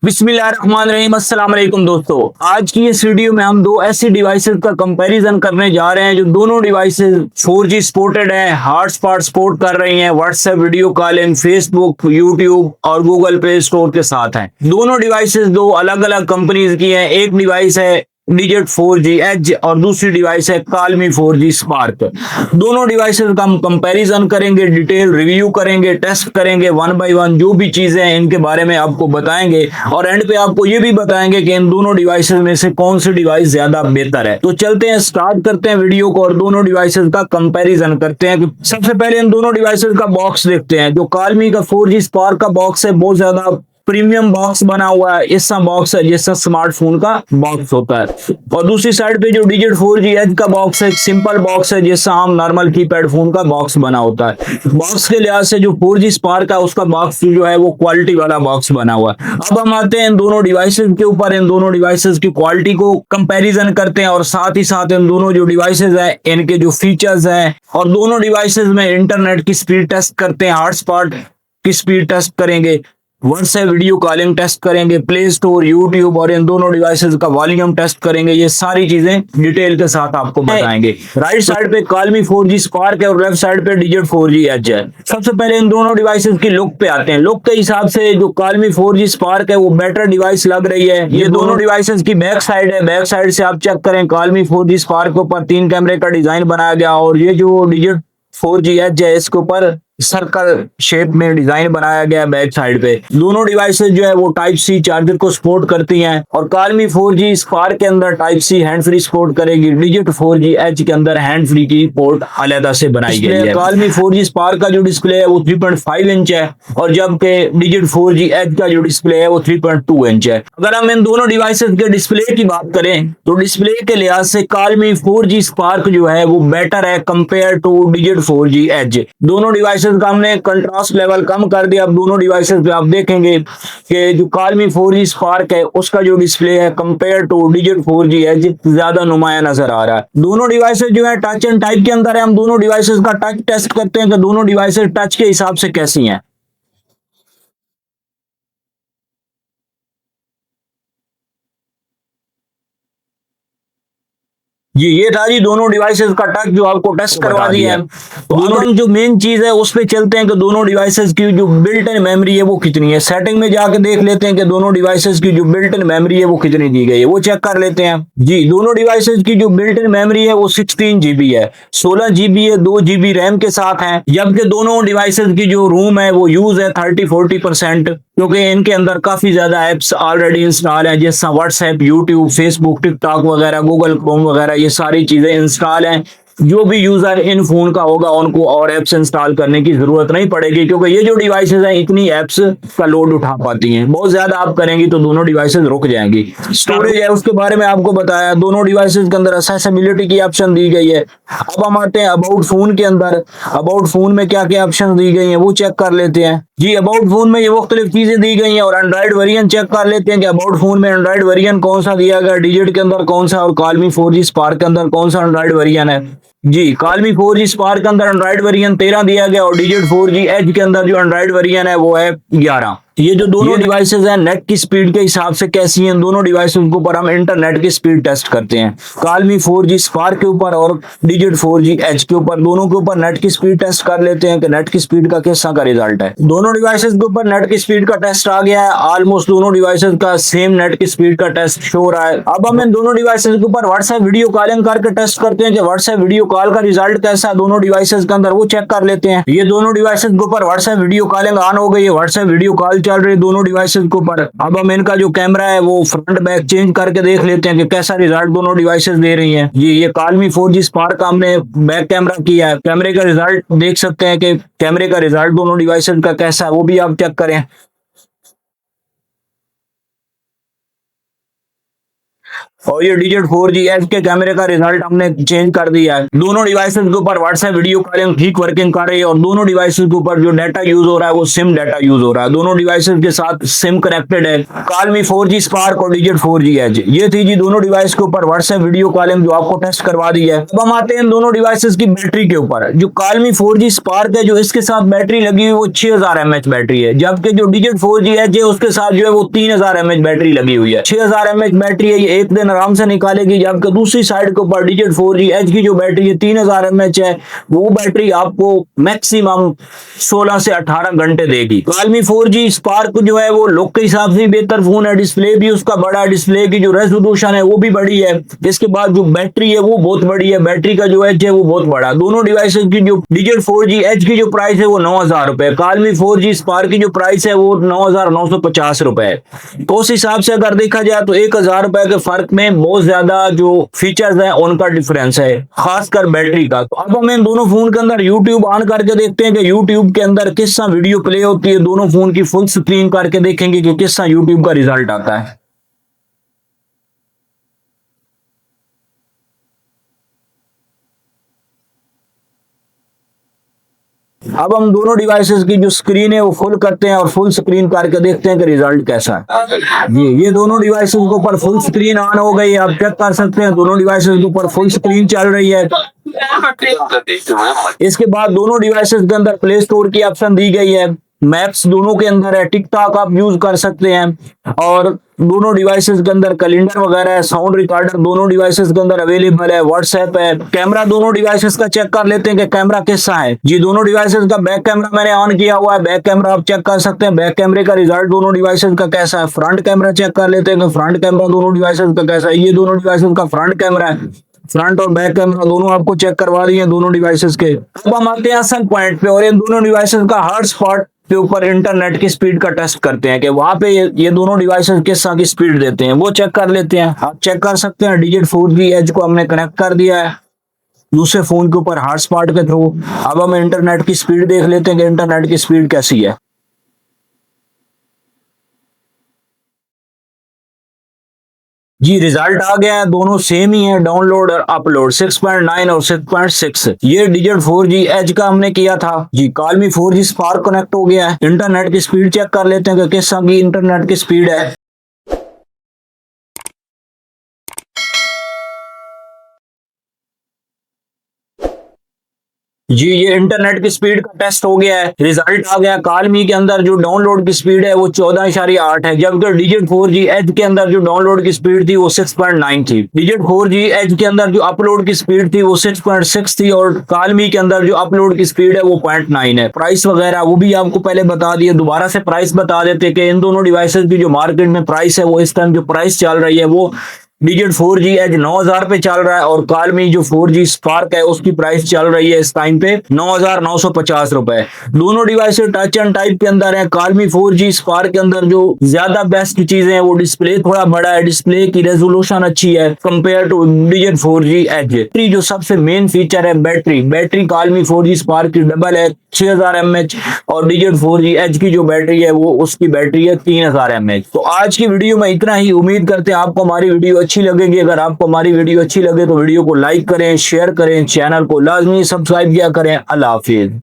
बिस्मिल्लाहिर्रहमानिर्रहीम। अस्सलाम वालेकुम दोस्तों, आज की इस वीडियो में हम दो ऐसी डिवाइसेस का कंपैरिजन करने जा रहे हैं जो दोनों डिवाइसेस 4G सपोर्टेड हैं, हॉटस्पॉट सपोर्ट कर रही हैं, WhatsApp video calling, Facebook, YouTube और गूगल प्ले स्टोर के साथ हैं। दोनों डिवाइसेस दो अलग अलग कंपनीज की हैं। एक डिवाइस है डिजिट 4G एज और दूसरी डिवाइस है कॉलमी 4G स्पार्क। दोनों डिवाइसेस का हम कंपैरिजन करेंगे, डिटेल रिव्यू करेंगे, टेस्ट करेंगे, वन बाय वन जो भी चीजें हैं इनके बारे में आपको बताएंगे और एंड पे आपको ये भी बताएंगे कि इन दोनों डिवाइसेस में से कौन सी डिवाइस ज्यादा बेहतर है। तो चलते हैं, स्टार्ट करते हैं वीडियो को और दोनों डिवाइसेस का कंपैरिजन करते हैं। सबसे पहले इन दोनों डिवाइसेस का बॉक्स देखते हैं। जो कॉलमी का 4G स्पार्क का बॉक्स है बहुत ज्यादा प्रीमियम बॉक्स बना हुआ है, ऐसा बॉक्स है जैसा स्मार्टफोन का बॉक्स होता है। और दूसरी साइड पे जो डिजिट 4G एज का बॉक्स है, सिंपल बॉक्स है जैसा हम नॉर्मल कीपैड फोन का बॉक्स बना होता है। बॉक्स के लिहाज से जो 4G स्पार्क है उसका बॉक्स जो है वो क्वालिटी वाला बॉक्स बना हुआ है। अब हम आते हैं इन दोनों डिवाइसेस के ऊपर, इन दोनों डिवाइसेस की क्वालिटी को कंपैरिजन करते हैं और साथ ही साथ इन दोनों जो डिवाइसेस है इनके जो फीचर्स हैं और दोनों डिवाइसेस में इंटरनेट की स्पीड टेस्ट करते हैं, हॉटस्पॉट की स्पीड टेस्ट करेंगे, व्हाट्सएप वीडियो कॉलिंग टेस्ट करेंगे, प्ले स्टोर, यूट्यूब और इन दोनों डिवाइसेस का वॉल्यूम टेस्ट करेंगे। ये सारी चीजें डिटेल के साथ आपको बताएंगे। राइट साइड पे कॉलमी 4G स्पार्क है और लेफ्ट साइड पे डिजिट 4G एज है। सबसे पहले इन दोनों डिवाइसेस की लुक पे आते हैं। लुक के हिसाब से जो कॉलमी 4G स्पार्क है वो बेटर डिवाइस लग रही है। ये दोनों डिवाइसेस की बैक साइड है। बैक साइड से आप चेक करें, कॉलमी 4G स्पार्क के ऊपर 3 कैमरे का डिजाइन बनाया गया और ये जो डिजिट 4G एज है इसके ऊपर सर्कल शेप में डिजाइन बनाया गया है बैक साइड पे। दोनों डिवाइसेस जो है वो टाइप सी चार्जर को सपोर्ट करती हैं और कॉलमी 4G स्पार्क के अंदर type C hand free support करेगी। डिजिट 4G एच के अंदर हैंड फ्री की पोर्ट अलग से बनाई गई है। कॉलमी 4G स्पार्क का जो डिस्प्ले है वो 3.5 इंच है और जबकि डिजिट 4G एच का जो डिस्प्ले है वो 3.2 इंच है। अगर हम इन दोनों डिवाइसेस के डिस्प्ले की बात करें तो डिस्प्ले के लिहाज से कॉलमी 4G स्पार्क जो है वो बेटर है compare two digit 4G H. दोनों डिवाइसेस का हमने कंट्रास्ट लेवल कम कर दिया। अब दोनों डिवाइसेस पे आप देखेंगे कि जो कॉलमी 4G स्पार्क है उसका जो डिस्प्ले है compare two digit 4G as ज्यादा नुमाया नजर आ रहा है। दोनों डिवाइसेस जो है टच एंड टाइप के अंदर है। हम दोनों डिवाइसेस का टच टेस्ट करते हैं कि दोनों डिवाइसेस टच के हिसाब से कैसी हैं। ये था जी दोनों डिवाइसेस का टच जो आपको टेस्ट करवा दिया है। तो दोनों जो मेन चीज है उस पे चलते हैं कि दोनों डिवाइसेस की जो बिल्ट इन मेमोरी है वो कितनी है। सेटिंग में जाके देख लेते हैं कि दोनों डिवाइसेस की जो बिल्ट इन मेमोरी है वो कितनी दी गई है, वो चेक कर लेते हैं। जी, दोनों डिवाइसेस की जो बिल्ट इन मेमोरी है वो 16 GB है, 16 GB है, 2 GB रैम के साथ है। जबकि दोनों डिवाइसेस की जो रोम है वो यूज है 30-40%, क्योंकि इनके अंदर काफी ज्यादा एप्स ऑलरेडी इंस्टॉल है जैसा व्हाट्सएप, यूट्यूब, फेसबुक, टिकटॉक वगैरह, गूगल क्रोम वगैरह, ये सारी चीजें इंस्टॉल हैं। जो भी यूजर इन फोन का होगा उनको और एप्स इंस्टॉल करने की जरूरत नहीं पड़ेगी, क्योंकि ये जो डिवाइसेस हैं इतनी एप्स का लोड उठा पाती हैं। बहुत ज्यादा आप करेंगी तो दोनों डिवाइसेस रुक जाएंगी। स्टोरेज है उसके बारे में आपको बताया, दोनों डिवाइसेस के अंदर एक्सेसिबिलिटी की ऑप्शन दी गई है। अब हम आते हैं अबाउट फोन के अंदर। अबाउट फोन में क्या क्या ऑप्शन दी गई हैं वो चेक कर लेते हैं। जी, अबाउट फोन में ये मुख्तलिफ चीजें दी गई हैं और एंड्रॉइड वेरिएंट चेक कर लेते हैं कि अबाउट फोन में एंड्रॉइड वेरिएंट कौन सा दिया गया, डिजिट के अंदर कौन सा और कॉलमी 4G स्पार्क के अंदर कौन सा एंड्रॉइड वेरिएंट है। जी, कॉलमी 4G स्पार्क के अंदर एंड्रॉइड वेरिएंट 13 दिया गया और डिजिट 4G एज के अंदर जो एंड्रॉइड वेरिएंट है वो है 11। ये जो दोनों डिवाइसेस हैं नेट की स्पीड के हिसाब से कैसी हैं, दोनों डिवाइसेस के ऊपर हम इंटरनेट की स्पीड टेस्ट करते हैं। कॉलमी 4G स्पार्क के ऊपर और डिजिट 4G एच के ऊपर, दोनों के ऊपर नेट की स्पीड टेस्ट कर लेते हैं कि नेट की स्पीड का कैसा का रिजल्ट है। दोनों डिवाइसेस के ऊपर नेट की स्पीड का टेस्ट आ गया है। ऑलमोस्ट दोनों डिवाइसेस का सेम नेट की स्पीड का टेस्ट शो हो रहा है। अब हम इन दोनों डिवाइसेस के ऊपर व्हाट्सएप वीडियो कॉलिंग करके टेस्ट करते हैं कि व्हाट्सएप वीडियो कॉल का रिजल्ट कैसा है दोनों डिवाइसेस के अंदर, वो चेक कर लेते हैं। ये दोनों डिवाइसेस के ऊपर व्हाट्सएप वीडियो कॉलिंग ऑन हो गई है, व्हाट्सएप वीडियो कॉल चल रही है दोनों डिवाइसेस के ऊपर। अब हम इनका जो कैमरा है वो फ्रंट बैक चेंज करके देख लेते हैं कि कैसा रिजल्ट दोनों डिवाइसेस दे रही हैं। ये कॉलमी 4G स्पार्क का हमने बैक कैमरा किया है, कैमरे का रिजल्ट देख सकते हैं कि कैमरे का रिजल्ट दोनों डिवाइसेस का कैसा है, वो भी आप चेक करें। और ये डिजिट 4G एच के कैमरे का रिजल्ट हमने चेंज कर दिया है। दोनों डिवाइसेस के ऊपर व्हाट्सएप वीडियो कॉलिंग ठीक वर्किंग कर रही है और दोनों डिवाइसेस के ऊपर जो डाटा यूज हो रहा है वो सिम डाटा यूज हो रहा है। दोनों डिवाइसेस के साथ सिम कनेक्टेड है। Realme 4G स्पार्क और डिजिट 4G एच, ये थी जी दोनों डिवाइस के ऊपर व्हाट्सएप वीडियो कॉलिंग जो आपको टेस्ट करवा दी है। अब हम आते हैं दोनों डिवाइसेस की बैटरी के ऊपर। जो Realme 4G स्पार्क है जो इसके साथ बैटरी लगी हुई वो 6000 mAh बैटरी है, जबकि जो डिजिट 4G एच है उसके साथ जो है वो 3000 mAh बैटरी लगी हुई है। 6000 mAh बैटरी है, ये एक दिन आराम से निकालेगी, जबकि दूसरी साइड के ऊपर डिजिट 4G एच की जो बैटरी है 3000 mAh है, वो बैटरी आपको मैक्सिमम 16 से 18 घंटे देगी। Realme 4G स्पार्क जो है वो लुक के हिसाब से बेहतर फोन है, डिस्प्ले भी उसका बड़ा, डिस्प्ले की जो रेजोल्यूशन है वो भी बड़ी है। इसके बाद जो बैटरी है वो बहुत बड़ी है, बैटरी का जो एच है वो बहुत बड़ा। दोनों डिवाइसेस की जो डिजिट 4G एच की जो प्राइस है वो 9000 रुपए, Realme 4G स्पार्क की जो प्राइस है वो 9950 रुपए। तो उस हिसाब से अगर देखा जाए तो 1000 रुपए के फर्क में बहुत ज्यादा जो फीचर्स है उनका डिफरेंस है, खासकर बैटरी का। तो अब हम इन दोनों फोन के अंदर यूट्यूब ऑन करके देखते हैं कि यूट्यूब के अंदर किस तरह वीडियो प्ले होती है। दोनों फोन की फुल स्क्रीन करके देखेंगे कि किस तरह यूट्यूब का रिजल्ट आता है। अब हम दोनों डिवाइसेस की जो स्क्रीन है वो फुल करते हैं और फुल स्क्रीन करके देखते हैं कि रिजल्ट कैसा है। ये दोनों डिवाइसेस के ऊपर फुल स्क्रीन ऑन हो गई है, आप चेक कर सकते हैं दोनों डिवाइसेस के ऊपर फुल स्क्रीन चल रही है। इसके बाद दोनों डिवाइसेस के अंदर प्ले स्टोर की ऑप्शन दी गई है, मैप्स दोनों के अंदर है, टिकटॉक आप यूज कर सकते हैं और दोनों डिवाइसेस के अंदर कैलेंडर वगैरह है, साउंड रिकॉर्डर दोनों डिवाइसेस के अंदर अवेलेबल है, व्हाट्सएप है। कैमरा दोनों डिवाइसेस का चेक कर लेते हैं कि कैमरा कैसा है। जी दोनों डिवाइसेस का बैक कैमरा मैंने ऑन किया हुआ है, बैक कैमरा आप चेक कर सकते हैं। बैक कैमरे का रिजल्ट दोनों डिवाइसेस का कैसा है। फ्रंट कैमरा चेक कर लेते हैं कि फ्रंट कैमरा दोनों डिवाइसेस का कैसा है। ये दोनों डिवाइसेस का फ्रंट कैमरा है, फ्रंट और बैक कैमरा दोनों आपको चेक करवा दिए दोनों डिवाइसेस के। अब हम आते हैं असल पॉइंट पे और ये दोनों डिवाइसेस का हॉटस्पॉट के ऊपर इंटरनेट की स्पीड का टेस्ट करते हैं कि वहां पे ये दोनों डिवाइसेस किस तरह की स्पीड देते हैं, वो चेक कर लेते हैं। आप चेक कर सकते हैं डिजिट 4G एच को हमने कनेक्ट कर दिया है दूसरे फोन के ऊपर हॉटस्पॉट के थ्रू। अब हम इंटरनेट की स्पीड देख लेते हैं कि इंटरनेट की स्पीड कैसी है। जी रिजल्ट आ गया है, दोनों सेम ही है, डाउनलोड और अपलोड 6.9 और 6.6। ये डिजिट 4G एच का हमने किया था। जी Realme 4G स्पार्क कनेक्ट हो गया है। इंटरनेट की स्पीड चेक कर लेते हैं कि किस तरह की इंटरनेट की स्पीड है। जी ये इंटरनेट की स्पीड का टेस्ट हो गया है, रिजल्ट आ गया। Realme के अंदर जो डाउनलोड की स्पीड है वो 14.8 है, जबकि डिजिट 4G एच के अंदर जो डाउनलोड की स्पीड थी वो 6.9 थी। डिजिट 4G एच के अंदर जो अपलोड की स्पीड थी वो 6.6 थी और Realme के अंदर जो अपलोड की स्पीड है वो 0.9 है। प्राइस वगैरह वो भी आपको पहले बता दिए, दोबारा से प्राइस बता देते कि इन दोनों डिवाइसेस की जो मार्केट में प्राइस है वो इस टाइम जो प्राइस चल रही है वो डिजिट 4G एच 9000 पे चल रहा है और Realme जो 4G स्पार्क है उसकी प्राइस चल रही है इस टाइम पे 9950 रुपए। दोनों डिवाइस टच एंड टाइप के अंदर है। Realme 4G स्पार्क के अंदर जो ज्यादा बेस्ट चीजें हैं वो डिस्प्ले थोड़ा बड़ा है, डिस्प्ले की रेजोल्यूशन अच्छी है compare two digit 4G H. Battery जो सबसे मेन फीचर है बैटरी Realme 4G स्पार्क की डबल है 6000 mAh और डिजिट 4G एच की जो बैटरी है वो उसकी बैटरी है 3000 mAh। तो आज की वीडियो में इतना ही, उम्मीद करते हैं आपको हमारी वीडियो अच्छी लगेगी। अगर आपको हमारी वीडियो अच्छी लगे तो वीडियो को लाइक करें, शेयर करें, चैनल को लाजमी सब्सक्राइब किया करें। अल्लाह हाफिज।